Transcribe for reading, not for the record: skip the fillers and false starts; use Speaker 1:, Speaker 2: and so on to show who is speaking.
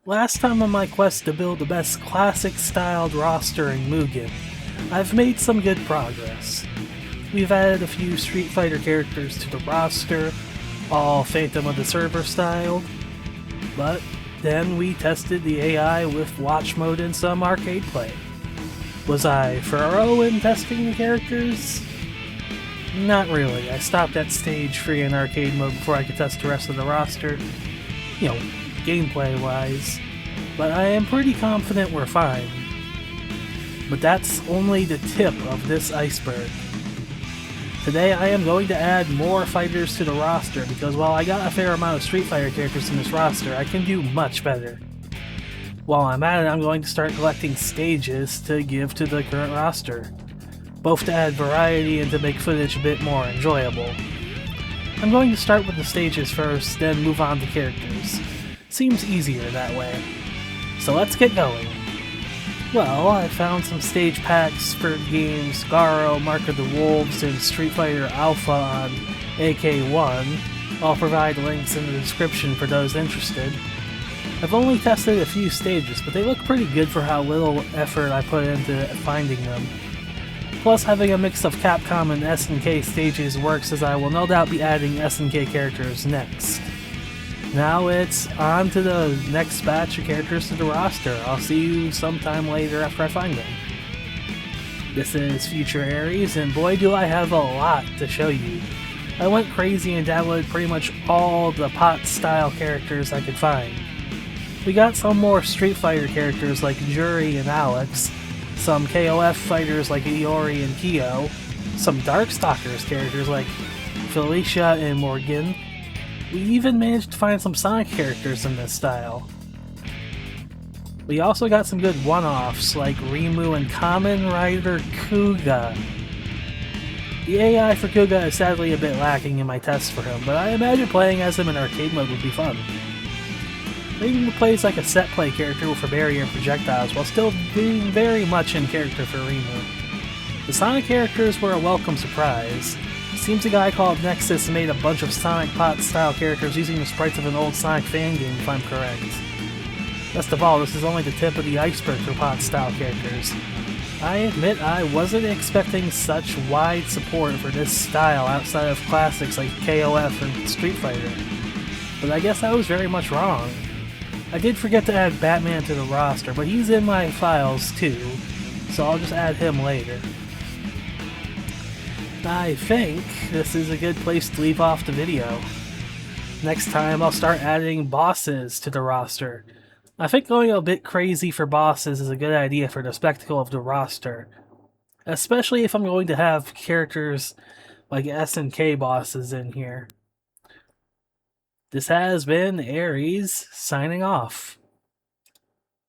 Speaker 1: Last time on my quest to build the best classic-styled roster in Mugen, I've made some good progress. We've added a few Street Fighter characters to the roster, all Phantom of the Server styled, but then we tested the AI with watch mode and some arcade play. Was I thorough in testing the characters? Not really. I stopped at stage 3 in arcade mode before I could test the rest of the roster, gameplay-wise, but I am pretty confident we're fine. But that's only the tip of this iceberg. Today I am going to add more fighters to the roster because while I got a fair amount of Street Fighter characters in this roster, I can do much better. While I'm at it, I'm going to start collecting stages to give to the current roster, both to add variety and to make footage a bit more enjoyable. I'm going to start with the stages first, then move on to characters. Seems easier that way. So let's get going. Well, I found some stage packs for games Garou, Mark of the Wolves, and Street Fighter Alpha on AK1. I'll provide links in the description for those interested. I've only tested a few stages, but they look pretty good for how little effort I put into finding them. Plus, having a mix of Capcom and SNK stages works, as I will no doubt be adding SNK characters next. Now it's on to the next batch of characters to the roster. I'll see you sometime later after I find them. This is Future Aries, and boy do I have a lot to show you. I went crazy and downloaded pretty much all the pot-style characters I could find. We got some more Street Fighter characters like Juri and Alex, some KOF fighters like Iori and Kyo, some Darkstalkers characters like Felicia and Mugen. We even managed to find some Sonic characters in this style. We also got some good one-offs like Rimu and Kamen Rider Kuga. The AI for Kuga is sadly a bit lacking in my tests for him, but I imagine playing as him in arcade mode would be fun. Rimu plays like a set play character with a barrier and projectiles, while still being very much in character for Rimu. The Sonic characters were a welcome surprise. Seems the guy called Nexus made a bunch of Sonic Pot-style characters using the sprites of an old Sonic fan game, if I'm correct. Best of all, this is only the tip of the iceberg for Pot-style characters. I admit I wasn't expecting such wide support for this style outside of classics like KOF and Street Fighter, but I guess I was very much wrong. I did forget to add Batman to the roster, but he's in my files too, so I'll just add him later. I think this is a good place to leave off the video. Next time I'll start adding bosses to the roster. I think going a bit crazy for bosses is a good idea for the spectacle of the roster, especially if I'm going to have characters like SNK bosses in here. This has been Aries, signing off.